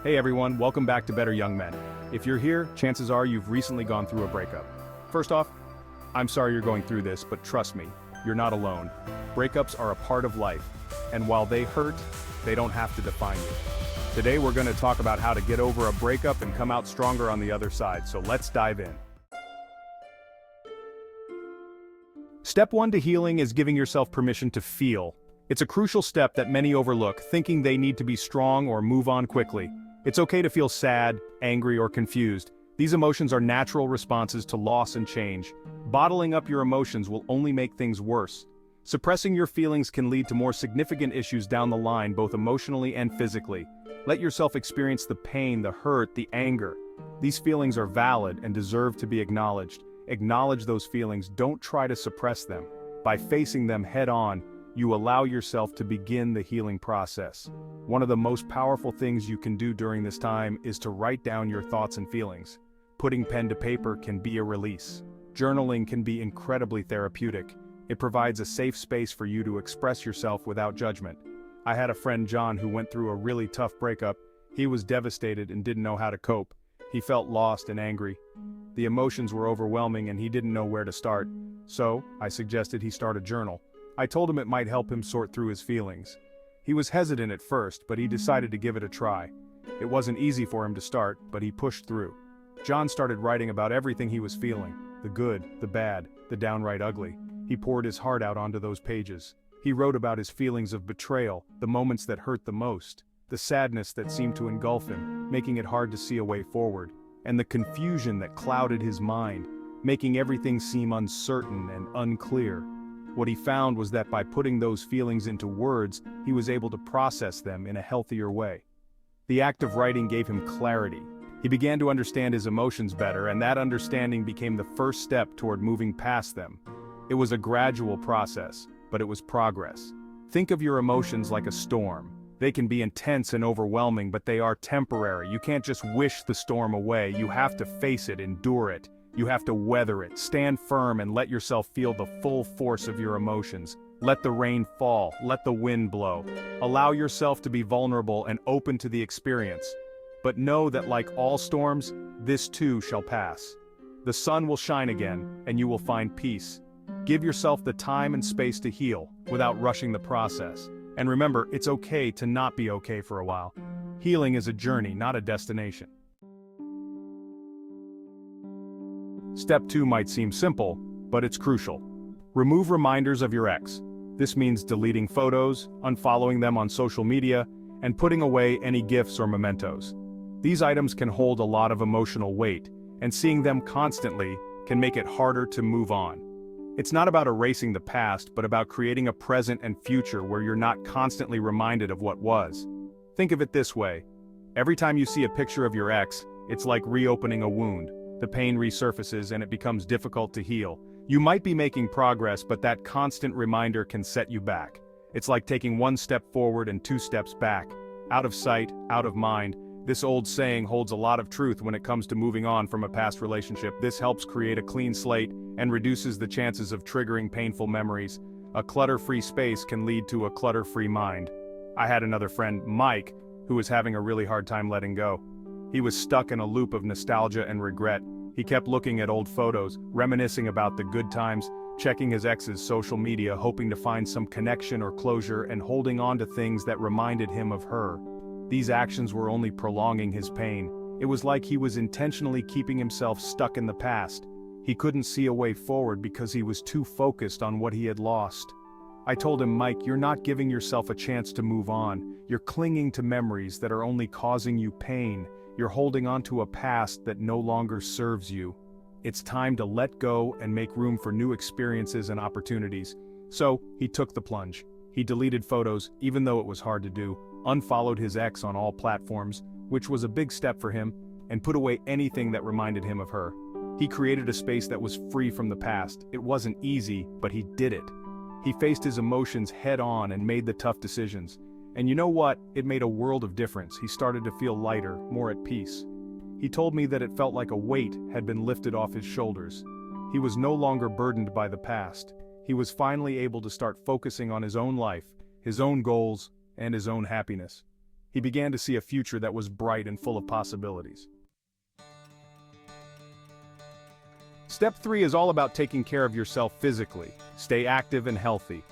Hey everyone, welcome back to Better Young Men. If you're here, chances are you've recently gone through a breakup. First off, I'm sorry you're going through this, but trust me, you're not alone. Breakups are a part of life, and while they hurt, they don't have to define you. Today we're going to talk about how to get over a breakup and come out stronger on the other side, so let's dive in. Step 1 to healing is giving yourself permission to feel. It's a crucial step that many overlook, thinking they need to be strong or move on quickly. It's okay to feel sad, angry, or confused. These emotions are natural responses to loss and change. Bottling up your emotions will only make things worse. Suppressing your feelings can lead to more significant issues down the line, both emotionally and physically. Let yourself experience the pain, the hurt, the anger. These feelings are valid and deserve to be acknowledged. Acknowledge those feelings, don't try to suppress them. By facing them head-on, you allow yourself to begin the healing process. One of the most powerful things you can do during this time is to write down your thoughts and feelings. Putting pen to paper can be a release. Journaling can be incredibly therapeutic. It provides a safe space for you to express yourself without judgment. I had a friend, John, who went through a really tough breakup. He was devastated and didn't know how to cope. He felt lost and angry. The emotions were overwhelming and he didn't know where to start. So, I suggested he start a journal. I told him it might help him sort through his feelings. He was hesitant at first, but he decided to give it a try. It wasn't easy for him to start, but he pushed through. John started writing about everything he was feeling, the good, the bad, the downright ugly. He poured his heart out onto those pages. He wrote about his feelings of betrayal, the moments that hurt the most, the sadness that seemed to engulf him, making it hard to see a way forward, and the confusion that clouded his mind, making everything seem uncertain and unclear. What he found was that by putting those feelings into words, he was able to process them in a healthier way. The act of writing gave him clarity. He began to understand his emotions better, and that understanding became the first step toward moving past them. It was a gradual process, but it was progress. Think of your emotions like a storm. They can be intense and overwhelming, but they are temporary. You can't just wish the storm away. You have to face it, endure it. You have to weather it, stand firm and let yourself feel the full force of your emotions. Let the rain fall, let the wind blow. Allow yourself to be vulnerable and open to the experience. But know that like all storms, this too shall pass. The sun will shine again, and you will find peace. Give yourself the time and space to heal, without rushing the process. And remember, it's okay to not be okay for a while. Healing is a journey, not a destination. Step 2 might seem simple, but it's crucial. Remove reminders of your ex. This means deleting photos, unfollowing them on social media, and putting away any gifts or mementos. These items can hold a lot of emotional weight, and seeing them constantly can make it harder to move on. It's not about erasing the past, but about creating a present and future where you're not constantly reminded of what was. Think of it this way. Every time you see a picture of your ex, it's like reopening a wound. The pain resurfaces and it becomes difficult to heal. You might be making progress, but that constant reminder can set you back. It's like taking one step forward and 2 steps back. Out of sight, out of mind. This old saying holds a lot of truth when it comes to moving on from a past relationship. This helps create a clean slate and reduces the chances of triggering painful memories. A clutter-free space can lead to a clutter-free mind. I had another friend, Mike, who was having a really hard time letting go. He was stuck in a loop of nostalgia and regret. He kept looking at old photos, reminiscing about the good times, checking his ex's social media, hoping to find some connection or closure, and holding on to things that reminded him of her. These actions were only prolonging his pain. It was like he was intentionally keeping himself stuck in the past. He couldn't see a way forward because he was too focused on what he had lost. I told him, Mike, you're not giving yourself a chance to move on. You're clinging to memories that are only causing you pain. You're holding on to a past that no longer serves you. It's time to let go and make room for new experiences and opportunities. So, he took the plunge. He deleted photos, even though it was hard to do, unfollowed his ex on all platforms, which was a big step for him, and put away anything that reminded him of her. He created a space that was free from the past. It wasn't easy, but he did it. He faced his emotions head-on and made the tough decisions. And you know what? It made a world of difference. He started to feel lighter, more at peace. He told me that it felt like a weight had been lifted off his shoulders. He was no longer burdened by the past. He was finally able to start focusing on his own life, his own goals, and his own happiness. He began to see a future that was bright and full of possibilities. Step 3 is all about taking care of yourself physically. Stay active and healthy.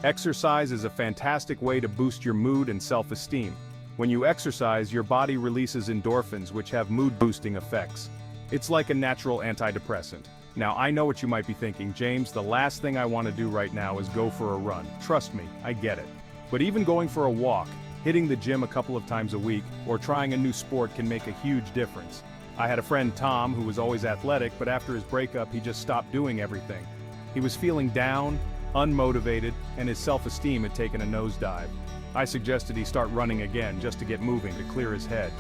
Exercise is a fantastic way to boost your mood and self-esteem. When you exercise, your body releases endorphins, which have mood-boosting effects. It's like a natural antidepressant. Now, I know what you might be thinking, James, the last thing I want to do right now is go for a run. Trust me, I get it. But even going for a walk, hitting the gym a couple of times a week, or trying a new sport can make a huge difference. I had a friend, Tom, who was always athletic, but after his breakup, he just stopped doing everything. He was feeling down, unmotivated, and his self-esteem had taken a nosedive. I suggested he start running again just to get moving, to clear his head.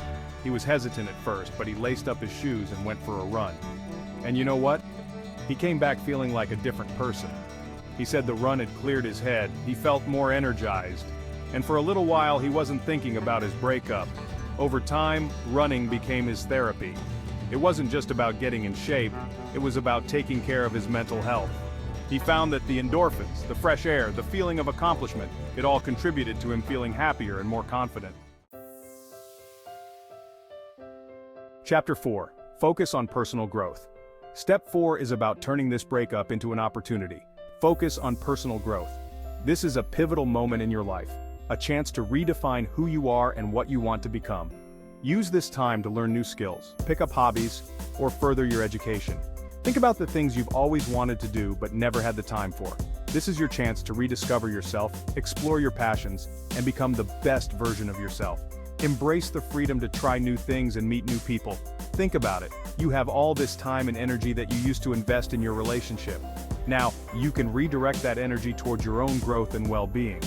He was hesitant at first, but he laced up his shoes and went for a run. And you know what? He came back feeling like a different person. He said the run had cleared his head, he felt more energized. And for a little while he wasn't thinking about his breakup. Over time, running became his therapy. It wasn't just about getting in shape, it was about taking care of his mental health. He found that the endorphins, the fresh air, the feeling of accomplishment, it all contributed to him feeling happier and more confident. Chapter 4. Focus on personal growth. Step 4 is about turning this breakup into an opportunity. Focus on personal growth. This is a pivotal moment in your life, a chance to redefine who you are and what you want to become. Use this time to learn new skills, pick up hobbies, or further your education. Think about the things you've always wanted to do but never had the time for. This is your chance to rediscover yourself, explore your passions, and become the best version of yourself. Embrace the freedom to try new things and meet new people. Think about it. You have all this time and energy that you used to invest in your relationship. Now, you can redirect that energy towards your own growth and well-being.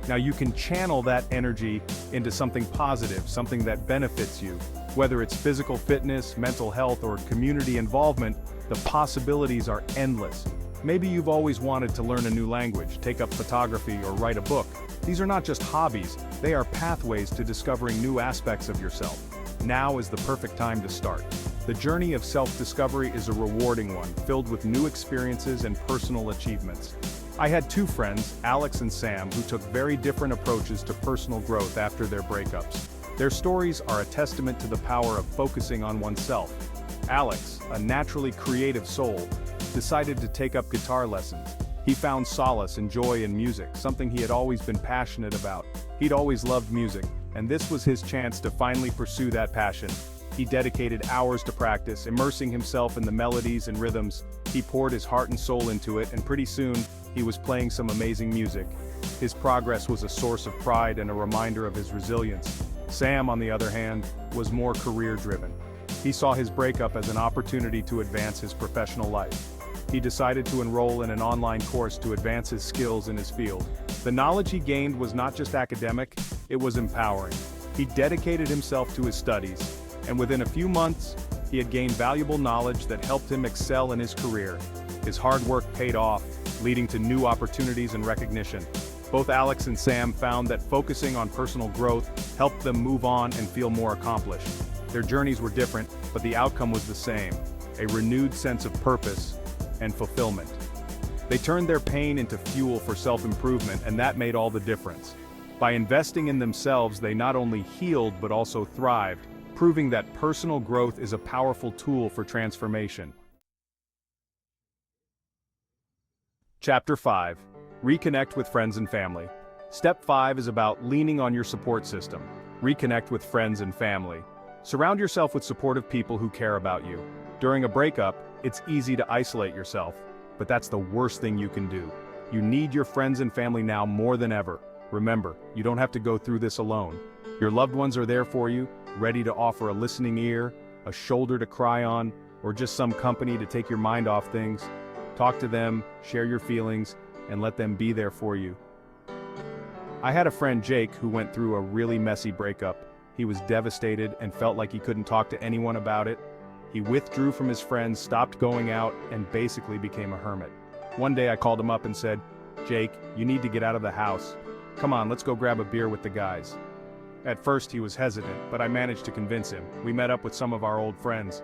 Now you can channel that energy into something positive, something that benefits you. Whether it's physical fitness, mental health, or community involvement, the possibilities are endless. Maybe you've always wanted to learn a new language, take up photography, or write a book. These are not just hobbies, they are pathways to discovering new aspects of yourself. Now is the perfect time to start. The journey of self-discovery is a rewarding one, filled with new experiences and personal achievements. I had two friends, Alex and Sam, who took very different approaches to personal growth after their breakups. Their stories are a testament to the power of focusing on oneself. Alex, a naturally creative soul, decided to take up guitar lessons. He found solace and joy in music, something he had always been passionate about. He'd always loved music, and this was his chance to finally pursue that passion. He dedicated hours to practice, immersing himself in the melodies and rhythms. He poured his heart and soul into it, and pretty soon, he was playing some amazing music. His progress was a source of pride and a reminder of his resilience. Sam, on the other hand, was more career-driven. He saw his breakup as an opportunity to advance his professional life. He decided to enroll in an online course to advance his skills in his field. The knowledge he gained was not just academic, it was empowering. He dedicated himself to his studies, and within a few months, he had gained valuable knowledge that helped him excel in his career. His hard work paid off, leading to new opportunities and recognition. Both Alex and Sam found that focusing on personal growth helped them move on and feel more accomplished. Their journeys were different, but the outcome was the same: a renewed sense of purpose and fulfillment. They turned their pain into fuel for self-improvement, and that made all the difference. By investing in themselves, they not only healed but also thrived, proving that personal growth is a powerful tool for transformation. Chapter 5. Reconnect with friends and family. Step 5 is about leaning on your support system. Reconnect with friends and family. Surround yourself with supportive people who care about you. During a breakup, it's easy to isolate yourself, but that's the worst thing you can do. You need your friends and family now more than ever. Remember, you don't have to go through this alone. Your loved ones are there for you, ready to offer a listening ear, a shoulder to cry on, or just some company to take your mind off things. Talk to them, share your feelings, and let them be there for you. I had a friend, Jake, who went through a really messy breakup. He was devastated and felt like he couldn't talk to anyone about it. He withdrew from his friends, stopped going out, and basically became a hermit. One day I called him up and said, "Jake, you need to get out of the house. Come on, let's go grab a beer with the guys." At first he was hesitant, but I managed to convince him. We met up with some of our old friends,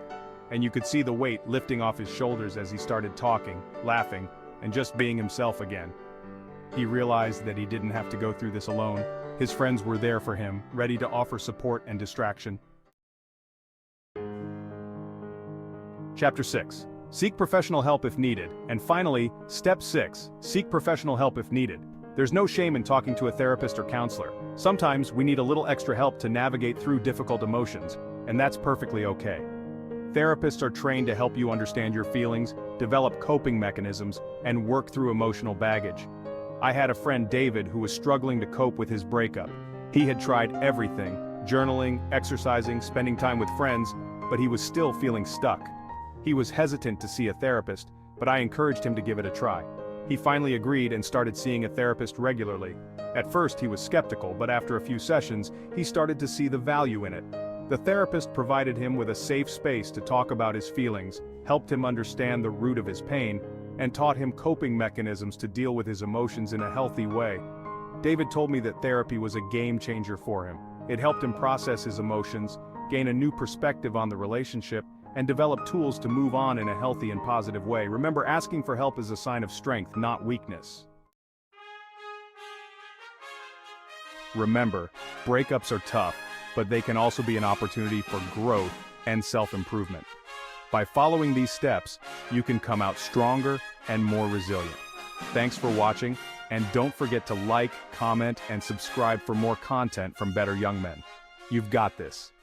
and you could see the weight lifting off his shoulders as he started talking, laughing, and just being himself again. He realized that he didn't have to go through this alone. His friends were there for him, ready to offer support and distraction. Chapter 6. Seek professional help if needed. And finally, Step 6. Seek professional help if needed. There's no shame in talking to a therapist or counselor. Sometimes we need a little extra help to navigate through difficult emotions, and that's perfectly okay. Therapists are trained to help you understand your feelings, develop coping mechanisms, and work through emotional baggage. I had a friend, David, who was struggling to cope with his breakup. He had tried everything: journaling, exercising, spending time with friends, but he was still feeling stuck. He was hesitant to see a therapist, but I encouraged him to give it a try. He finally agreed and started seeing a therapist regularly. At first he was skeptical, but after a few sessions, he started to see the value in it. The therapist provided him with a safe space to talk about his feelings, helped him understand the root of his pain, and taught him coping mechanisms to deal with his emotions in a healthy way. David told me that therapy was a game changer for him. It helped him process his emotions, gain a new perspective on the relationship, and develop tools to move on in a healthy and positive way. Remember, asking for help is a sign of strength, not weakness. Remember, breakups are tough, but they can also be an opportunity for growth and self-improvement. By following these steps, you can come out stronger and more resilient. Thanks for watching, and don't forget to like, comment, and subscribe for more content from Better Young Men. You've got this.